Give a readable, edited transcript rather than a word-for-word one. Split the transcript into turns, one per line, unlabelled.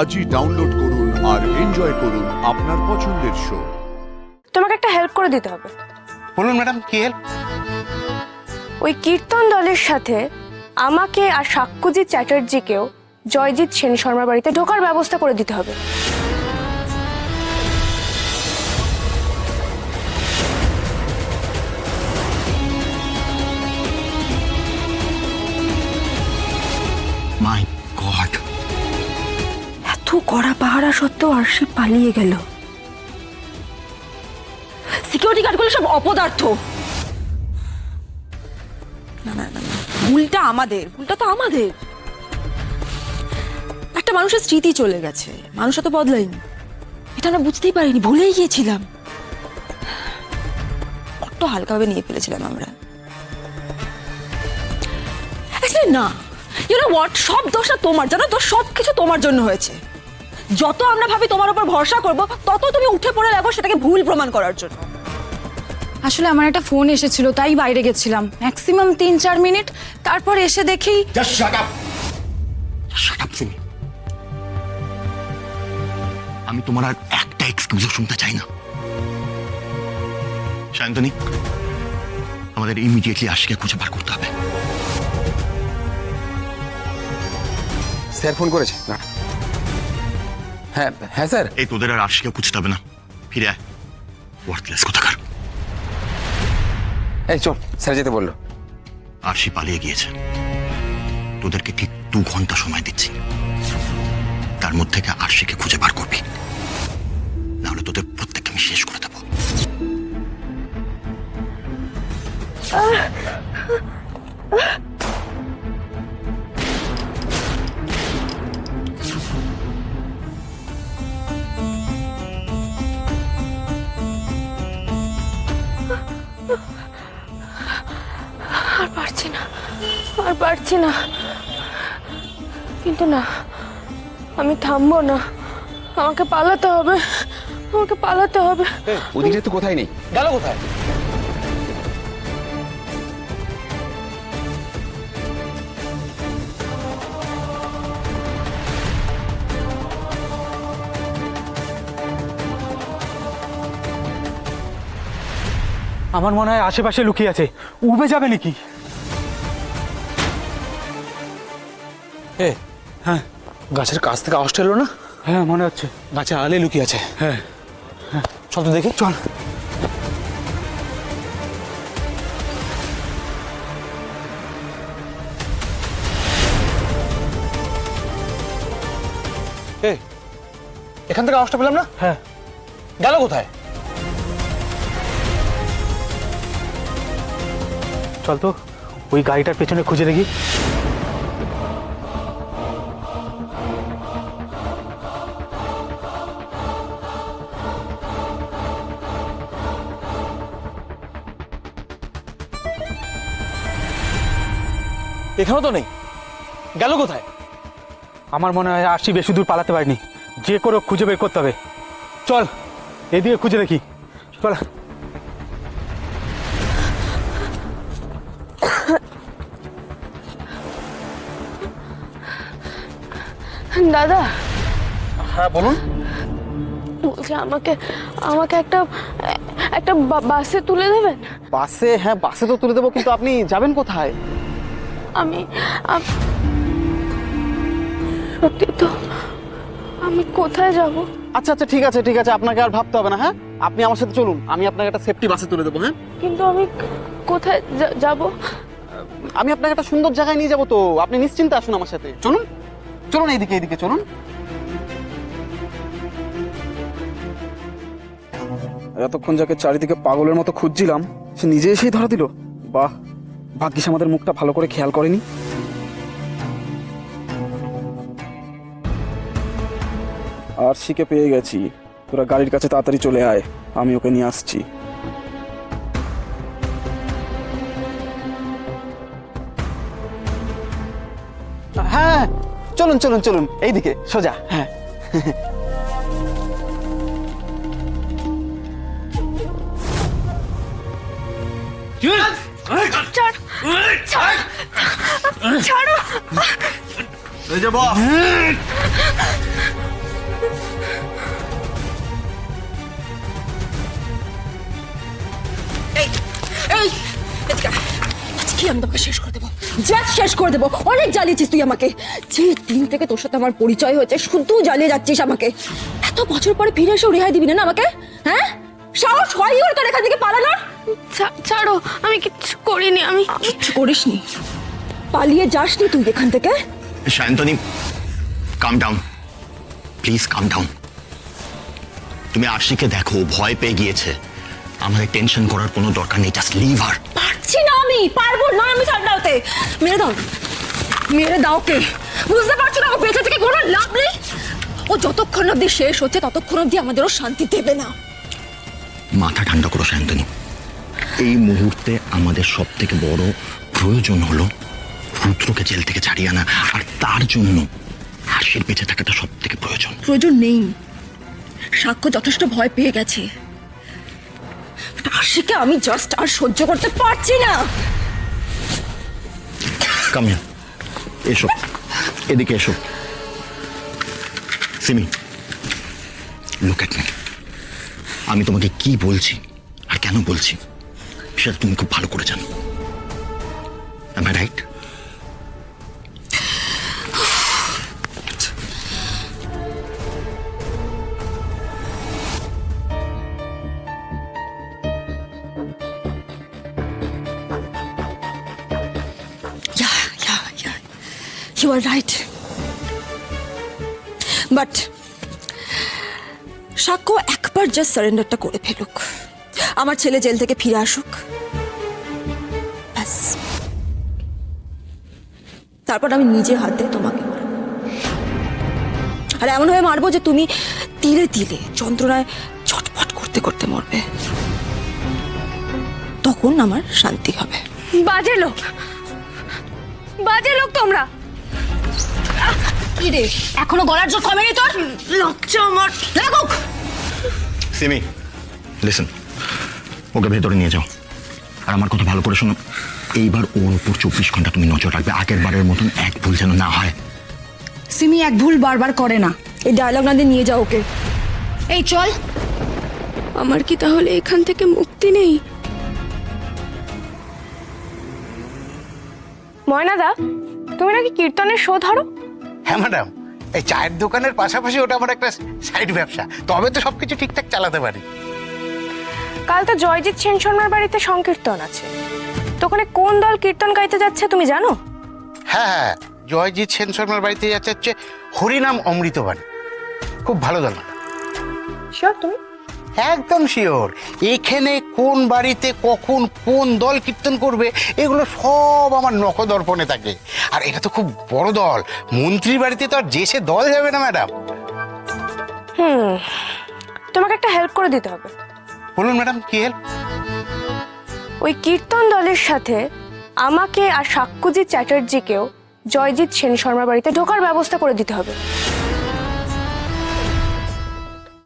আজই ডাউনলোড করুন আর এনজয় করুন আপনার পছন্দের শো।
তোমাকে একটা হেল্প করে দিতে হবে।
বলুন ম্যাডাম, কি হেল্প?
ওই কীর্তন দলের সাথে আমাকে আর সাক্ষুজিৎ চ্যাটার্জিকেও জয়জিৎ সেন শর্মার বাড়িতে ঢোকার ব্যবস্থা করে দিতে হবে।
মাই গড,
এত কড়া পাহারা সত্ত্বেও আরশি পালিয়ে গেল। সিকিউরিটি গার্ডগুলো সব অপদার্থ।
না না না, ভুলটা আমাদের, ভুলটা তো আমাদের। একটা মানুষের স্মৃতি চলে গেছে, মানুষ তো বদলায়নি, এটা আমরা বুঝতেই পারিনি, ভুলেই গিয়েছিলাম। কত হালকাভাবে নিয়ে ফেলেছিলাম আমরা। না, ইউ নো হোয়াট, সব দোষটা তোমার, জানো তো, সব কিছু তোমার জন্য হয়েছে। যত আমরা ভাবি তোমার উপর ভরসা করব, তত তুমি উঠে পড়ে লাগো সেটাকে ভুল প্রমাণ করার জন্য।
আসলে আমার একটা ফোন এসেছিল, তাই বাইরে গেছিলাম ম্যাক্সিমাম 3-4 মিনিট, তারপর এসে দেখি।
Just shut up, shut up Simi. আমি তোমার আর একটা এক্সকিউজও শুনতে চাই না। শান্তনী, আমাদের ইমিডিয়েটলি আশিকে খুঁজে বার করতে হবে।
স্যার ফোন করেছে না? হ্যাঁ হ্যাঁ স্যার।
এই তোদের আর আশিকে খুঁজতে হবে না, ফিরে আয়। ওয়ার্থলেস কোথাকার।
এই চল, স্যার যেতে বললো।
আরশি পালিয়ে গিয়েছে। তোদেরকে ঠিক 2 ঘন্টা সময় দিচ্ছি, তার মধ্যে থেকে আরশিকে খুঁজে বার করবি, নাহলে তোদের প্রত্যেককে আমি শেষ করে দেবো।
আর পারছি না, আর পারছি না। কিন্তু না, আমি থামবো না। আমাকে পালাতে হবে, আমাকে পালাতে হবে।
ওদিকে তো কোথায় নেই।
গেল কোথায়?
আমার মনে হয় আশেপাশে লুকিয়ে আছে, উবে যাবে নাকি?
হ্যাঁ, গাছের কাছ থেকে আওয়াজটা এলো না?
হ্যাঁ মনে হচ্ছে
গাছের আলে লুকিয়ে আছে।
হ্যাঁ।
চল তো দেখি, চল। এখান থেকে আওয়াজটা পেলাম না।
হ্যাঁ,
গেল কোথায়?
চল তো ওই গাড়িটার পেছনে খুঁজে দেখি।
এখানেও তো নেই, গেল কোথায়?
আমার মনে হয় আরশি বেশি দূর পালাতে পারেনি, যে করে হোক খুঁজে বের করতে হবে। চল এদিকে খুঁজে দেখি, চল।
দাদা,
হ্যাঁ বলুন।
বলছি আমাকে আমাকে একটা একটা বাসে তুলে দেবেন?
বাসে? হ্যাঁ বাসে তো তুলে দেবো, কিন্তু আপনি যাবেন কোথায়?
আমি সত্যি তো, আমি কোথায় যাব?
আচ্ছা আচ্ছা, ঠিক আছে ঠিক আছে, আপনাকে আর ভাবতে হবে না। হ্যাঁ, আপনি আমার সাথে চলুন, আমি আপনাকে একটা সেফটি বাসে তুলে দেবো। হ্যাঁ,
কিন্তু আমি কোথায় যাব?
আমি আপনাকে একটা সুন্দর জায়গায় নিয়ে যাবো, তো আপনি নিশ্চিন্তে আসুন আমার সাথে। চলুন চলুন, এইদিকে এইদিকে চলুন। এতক্ষণ যাকে চারিদিকে পাগলের মতো খুঁজছিলাম, সে নিজে এসেই ধরা দিল। বাহ, ভাগ্যিস আমাদের মুখটা ভালো করে খেয়াল করেনি। আরশিকে পেয়ে গেছি, তোরা গাড়ির কাছে তাড়াতাড়ি চলে আয়, আমি ওকে নিয়ে আসছি। হ্যাঁ চলুন চলুন চলুন, এইদিকে সোজা। হ্যাঁ
ছাড়ো।
এই যে বস,
শেষ করে দেবো। অনেক জ্বালিয়েছিস তুই আমাকে। যে দিন থেকে তোর সাথে আমার পরিচয় হয়েছে শুধু জ্বালিয়ে যাচ্ছিস আমাকে। এত বছর পরে ফিরে এসেও রেহাই দিবি না আমাকে? হ্যাঁ, সাহস হয় ওর তোর এখান থেকে পালানোর?
ছাড়ো, আমি কিচ্ছু করিনি। আমি
কিচ্ছু করিসনি, পালিয়ে যাসনি তুই এখান থেকে।
শান্তনী, কাম ডাউন, প্লিজ কাম ডাউন। তুমি আরশিকে দেখো, ভয় পেয়ে গিয়েছে। আমাদের টেনশন করার কোনো দরকার নেই, জাস্ট লিভ হার।
পারছি না, আমি পারবো না। আমি ঠান্ডা হতে মেরে দাও, মেরে দাও। কে বুঝতে পারছো না? ও বেঁচে থেকে কোনো লাভ নেই। ও যতক্ষণ অব্দি শেষ হচ্ছে ততক্ষণ অব্দি আমাদেরও শান্তি দেবে না।
মাথা ঠান্ডা করো শান্তনী। এই মুহূর্তে আমাদের সব থেকে বড় প্রয়োজন হলো রুদ্রকে জেল থেকে ছাড়িয়ে আনা, আর তার জন্য আরশির বেঁচে থাকাটা সব থেকে প্রয়োজন।
প্রয়োজন নেই, সাক্ষ্য যথেষ্ট ভয় পেয়ে গেছে। আরশিকে আমি জাস্ট আর সহ্য করতে পারছি না।
কাম হিয়ার, এসো, এদিকে এসো। Simi, look at me. আমি তোমাকে কি বলছি আর কেন বলছি সেটা তুমি খুব ভালো করে জানো। Am I right?
Yeah. You are right. But সাক্ষ্য একবার জাস্ট সারেন্ডারটা করে ফেলুক, আমার ছেলে জেল থেকে ফিরে আসুক, ব্যাস। তারপর আমি নিজে হাতে তোমাকে মারব, আর এমনভাবে মারবো যে তুমি তিলে তিলে যন্ত্রণায় ছটফট করতে করতে মরবে। তখন আমার শান্তি হবে।
বাজে লোক, বাজে লোক তোমরা।
কি রে, এখনো গলার জোর কমেনি তোর?
লজ্জা আমার
লাগুক।
সিমি, লিসেন, ওকে ভেতরে নিয়ে যাও। আর আমার কথা ভালো করে শোনো, এইবার ওর উপর 24 ঘন্টা তুমি নজর রাখবে। আগের বারের মতন এক ভুল যেন না হয়।
সিমি এক ভুল বারবার করে না।
এই ডায়লগ না দিয়ে নিয়ে যাও ওকে।
এই চল।
আমার কি তাহলে এখান থেকে মুক্তি নেই? ময়নাদা, তুমি নাকি কীর্তনের শো ধরো?
হ্যাঁ ম্যাডাম, এই চায়ের দোকানের পাশাপাশি ওটা আমার একটা সাইড ব্যবসা, তবে তো সবকিছু ঠিকঠাক চালাতে পারি।
কাল তো জয়জিৎ সেন শর্মার বাড়িতে সংকীর্তন আছে, তো ওখানে কোন দল কীর্তন গাইতে যাচ্ছে তুমি জানো?
হ্যাঁ, জয়জিৎ সেন শর্মার বাড়িতে যাচ্ছে হচ্ছে হরিনাম অমৃতবাণী, খুব ভালো দল ম্যাডাম।
শিওর তুমি?
একদম শিওর। এখানে কোন বাড়িতে কখন কোন দল কীর্তন করবে এগুলো সব আমার নখদর্পণে থাকে। আর এটা তো খুব বড় দল, মন্ত্রীর বাড়িতে তো আর যে সে দল যাবে না ম্যাডাম।
তোমাকে একটা হেল্প করে দিতে হবে।
বলুন ম্যাডাম, কি হেল্প?
ওই কীর্তন দলের সাথে আমাকে আর সাক্ষ্যজিৎ চ্যাটার্জিকেও জয়জিৎ সেন শর্মার বাড়িতে ঢোকার ব্যবস্থা করে দিতে হবে।